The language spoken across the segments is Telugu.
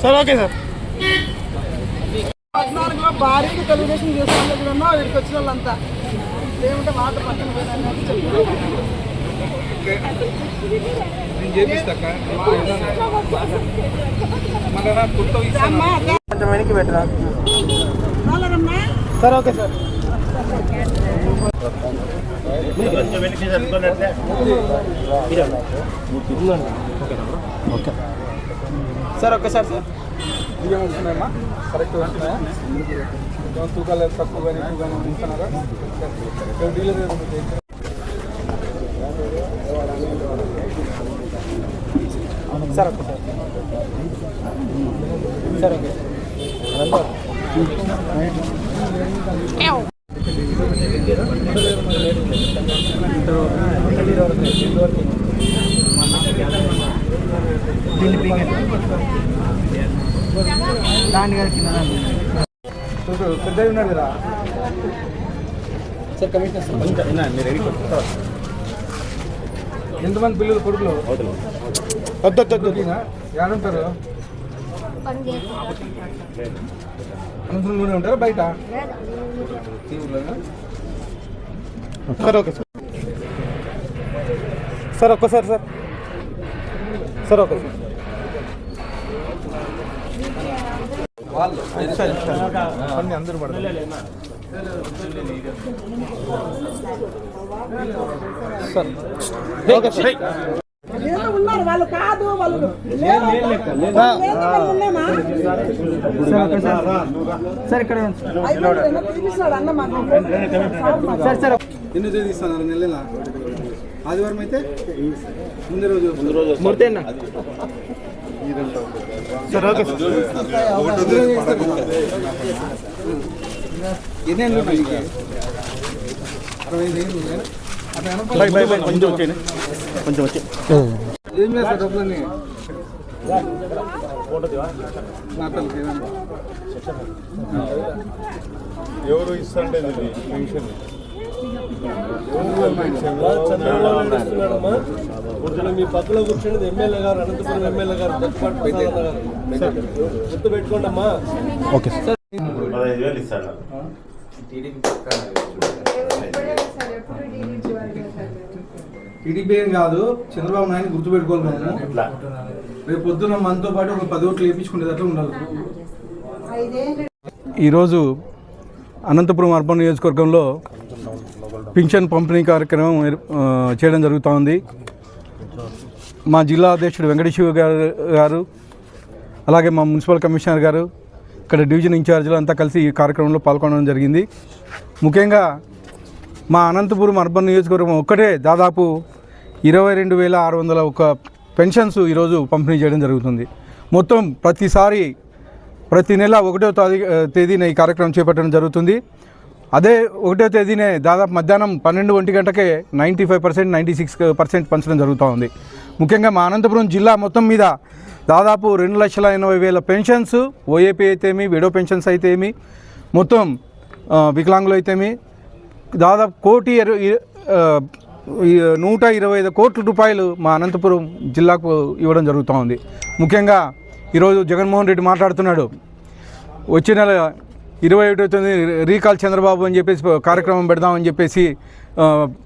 Sir okay sir. 14లో భారీగా తెలుగుదేశం చేస్తాను వీడికి వచ్చిన వాళ్ళంతా ఏమంటే మాట పక్కన కొంచెం వెనక్కి పెట్టరా sir. Okay sir. Okay sir. ఒక్కసారి సార్ బియ్యం వస్తున్నాయమ్మా కరెక్ట్ వస్తున్నాయా? తూకాలు తక్కువ కానీ ఎక్కువ కానీ ఉంటున్నారా? Dealer sir. Okay sir. Sir okay దాని కింద పెద్ద ఉన్నాడు కదా సార్. కమిషనర్ మీరు ఎంతమంది పిల్లలు కొడుకులు వద్దు ఏడుంటారు? అనంతరంలోనే ఉంటారా బయట? సార్. Okay sir. సార్ ఒక్కసారి సార్. Sir okay sir. వాళ్ళు అన్ని అందరూ పడతారు సార్. Okay sir. ఉన్నారు వాళ్ళు కాదు వాళ్ళు సార్ ఇక్కడ సార్. సార్ ఎన్ని తేదీ ఇస్తున్నారు? నెల ఆదివారం అయితే ముందు రోజు మూర్తేనా సార్. Okay sir. ఎన్ని ఏళ్ళు ఉన్నాయి? 65 ఏళ్ళు కొంచెం వచ్చేయండి. కొంచెం వచ్చి ఏం లేదు సార్ డబ్బులని మాట్లాడుతుంది ఎవరు ఇస్తాంటే పెన్షన్ మీ పక్కలో కూర్చున్నది ఎమ్మెల్యే గారు, అనంతపురం ఎమ్మెల్యే గారు, గుర్తు పెట్టుకోండి అమ్మా. Okay sir. 15,000 ఇస్తాను. టీడీపీ ఏం కాదు, చంద్రబాబు నాయుడు గుర్తుపెట్టుకోవాలి. రేపు పొద్దున్న మనతో పాటు ఒక 10 ఓట్లు వేయించుకునేటట్లు ఉండాలి. ఈరోజు అనంతపురం అర్బన్ నియోజకవర్గంలో పింఛన్ పంపిణీ కార్యక్రమం చేయడం జరుగుతూ ఉంది. మా జిల్లా అధ్యక్షుడు వెంకటేశ్వర గారు అలాగే మా మున్సిపల్ కమిషనర్ గారు, ఇక్కడ డివిజన్ ఇన్ఛార్జీలు అంతా కలిసి ఈ కార్యక్రమంలో పాల్గొనడం జరిగింది. ముఖ్యంగా మా అనంతపురం అర్బన్ నియోజకవర్గం ఒక్కటే దాదాపు 22,601 పెన్షన్స్ ఈరోజు పంపిణీ చేయడం జరుగుతుంది. మొత్తం ప్రతి నెల 1వ తేదీన ఈ కార్యక్రమం చేపట్టడం జరుగుతుంది. అదే 1వ తేదీనే దాదాపు మధ్యాహ్నం 12 గంటకే 95%, 96% పంచడం జరుగుతూ ఉంది. ముఖ్యంగా మా అనంతపురం జిల్లా మొత్తం మీద దాదాపు 2,80,000 పెన్షన్స్, ఓఏపీ అయితేమి, విడో పెన్షన్స్ అయితేమి, మొత్తం వికలాంగులు అయితేమి దాదాపు 125 కోట్ల రూపాయలు మా అనంతపురం జిల్లాకు ఇవ్వడం జరుగుతూ ఉంది. ముఖ్యంగా ఈరోజు జగన్మోహన్ రెడ్డి మాట్లాడుతున్నాడు, వచ్చే నెల 21 రీకాల్ చంద్రబాబు అని చెప్పేసి కార్యక్రమం పెడదామని చెప్పేసి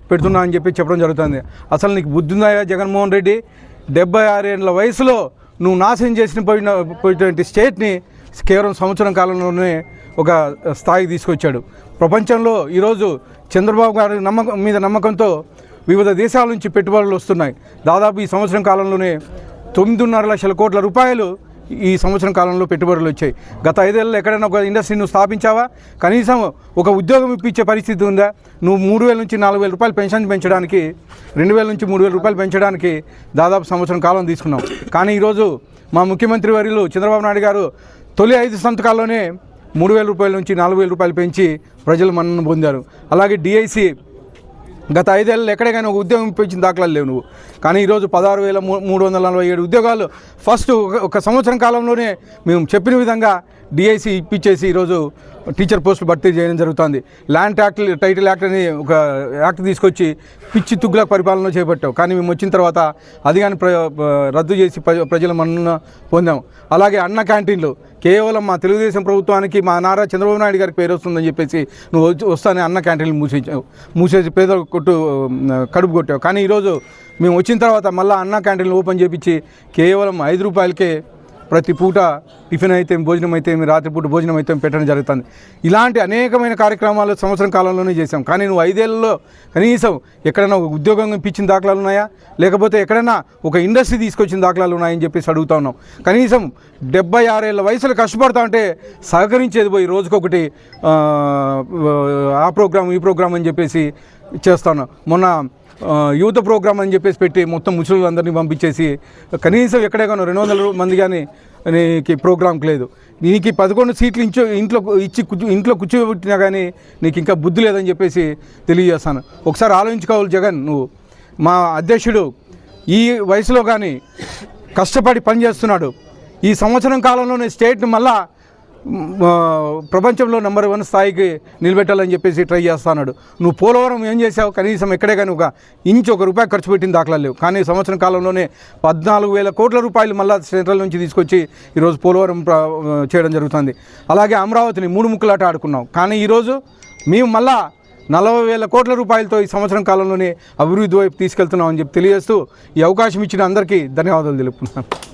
పెడుతున్నా అని చెప్పి చెప్పడం జరుగుతుంది. అసలు నీకు బుద్ధి ఉందా జగన్మోహన్ రెడ్డి? 76 ఏళ్ళ వయసులో నువ్వు నాశనం పోయినటువంటి స్టేట్ని కేవలం సంవత్సరం కాలంలోనే ఒక స్థాయికి తీసుకొచ్చాడు. ప్రపంచంలో ఈరోజు చంద్రబాబు గారి నమ్మకంతో వివిధ దేశాల నుంచి పెట్టుబడులు వస్తున్నాయి. దాదాపు ఈ సంవత్సరం కాలంలోనే 9.5 లక్షల కోట్ల రూపాయలు ఈ సంవత్సరం కాలంలో పెట్టుబడులు వచ్చాయి. గత 5 ఏళ్ళలో ఎక్కడైనా ఒక ఇండస్ట్రీ నువ్వు స్థాపించావా? కనీసం ఒక ఉద్యోగం ఇప్పించే పరిస్థితి ఉందా? నువ్వు 3,000 నుంచి 4,000 రూపాయలు పెన్షన్ పెంచడానికి, 2,000 నుంచి 3,000 రూపాయలు పెంచడానికి దాదాపు సంవత్సరం కాలం తీసుకున్నాం. కానీ ఈరోజు మా ముఖ్యమంత్రి వర్యులు చంద్రబాబు నాయుడు గారు తొలి 5 సంతకాల్లోనే 3,000 రూపాయల నుంచి 4,000 రూపాయలు పెంచి ప్రజలు మన్నన పొందారు. అలాగే డిఐసి గత 5 ఏళ్ళలో ఎక్కడే కానీ ఒక ఉద్యోగం ఇప్పించిన దాఖలాలు లేవు నువ్వు. కానీ ఈరోజు 16,347 ఉద్యోగాలు ఫస్ట్ ఒక సంవత్సరం కాలంలోనే మేము చెప్పిన విధంగా డిఐసి ఇప్పించేసి ఈరోజు టీచర్ పోస్టులు భర్తీ చేయడం జరుగుతుంది. ల్యాండ్ టైటిల్ యాక్ట్ అని ఒక యాక్ట్ తీసుకొచ్చి పిచ్చి తుగ్గుల పరిపాలన చేపట్టావు. కానీ మేము వచ్చిన తర్వాత అది కానీ రద్దు చేసి ప్రజల మన్నన పొందాం. అలాగే అన్న క్యాంటీన్లు కేవలం మా తెలుగుదేశం ప్రభుత్వానికి మా నారా చంద్రబాబు నాయుడు గారికి పేరు వస్తుందని చెప్పేసి నువ్వు వస్తానే అన్న క్యాంటీన్లు మూసేసి పేదల కడుపు కొట్టావు. కానీ ఈరోజు మేము వచ్చిన తర్వాత మళ్ళీ అన్న క్యాంటీన్లు ఓపెన్ చేయించి కేవలం 5 రూపాయలకే ప్రతి పూట టిఫిన్ అయితే భోజనం అయితే రాత్రిపూట భోజనం అయితే పెట్టడం జరుగుతుంది. ఇలాంటి అనేకమైన కార్యక్రమాలు సంవత్సరం కాలంలోనే చేశాం. కానీ నువ్వు 5 ఏళ్ళలో కనీసం ఎక్కడైనా ఒక ఉద్యోగం ఇప్పించిన దాఖలాలు ఉన్నాయా, లేకపోతే ఎక్కడైనా ఒక ఇండస్ట్రీ తీసుకొచ్చిన దాఖలాలు ఉన్నాయని చెప్పేసి అడుగుతా ఉన్నాం. కనీసం 76 ఏళ్ళ వయసులో కష్టపడతా ఉంటే సహకరించేది పోయి రోజుకొకటి ఆ ప్రోగ్రామ్ ఈ ప్రోగ్రామ్ అని చెప్పేసి చేస్తాను. మొన్న యువత ప్రోగ్రామ్ అని చెప్పేసి పెట్టి మొత్తం ముసలులందరినీ పంపించేసి కనీసం ఎక్కడెక్కడో 200 మంది కానీ నీకు ప్రోగ్రాంకి లేదు. నీకు 11 సీట్లు ఇంట్లో కూర్చోబెట్టినా కానీ నీకు ఇంకా బుద్ధి లేదని చెప్పేసి తెలియజేస్తాను. ఒకసారి ఆలోచించుకోవాలి జగన్. నువ్వు మా అధ్యక్షుడు ఈ వయసులో కానీ కష్టపడి పనిచేస్తున్నాడు. ఈ సంవత్సరం కాలంలోనే స్టేట్ని మళ్ళా ప్రపంచంలో నెంబర్ 1 స్థాయికి నిలబెట్టాలని చెప్పేసి ట్రై చేస్తున్నాడు. నువ్వు పోలవరం ఏం చేసావు? కనీసం ఎక్కడే కానీ ఒక రూపాయి ఖర్చు పెట్టిన దాఖలాలు లేవు. కానీ సంవత్సరం కాలంలోనే 14,000 కోట్ల రూపాయలు మళ్ళీ సెంట్రల్ నుంచి తీసుకొచ్చి ఈరోజు పోలవరం చేయడం జరుగుతుంది. అలాగే అమరావతిని 3 ముక్కలాట ఆడుకున్నావు. కానీ ఈరోజు మేము మళ్ళా 40,000 కోట్ల రూపాయలతో ఈ సంవత్సరం కాలంలోనే అభివృద్ధి వైపు తీసుకెళ్తున్నామని చెప్పి తెలియజేస్తూ ఈ అవకాశం ఇచ్చిన అందరికీ ధన్యవాదాలు తెలుపుతున్నాను.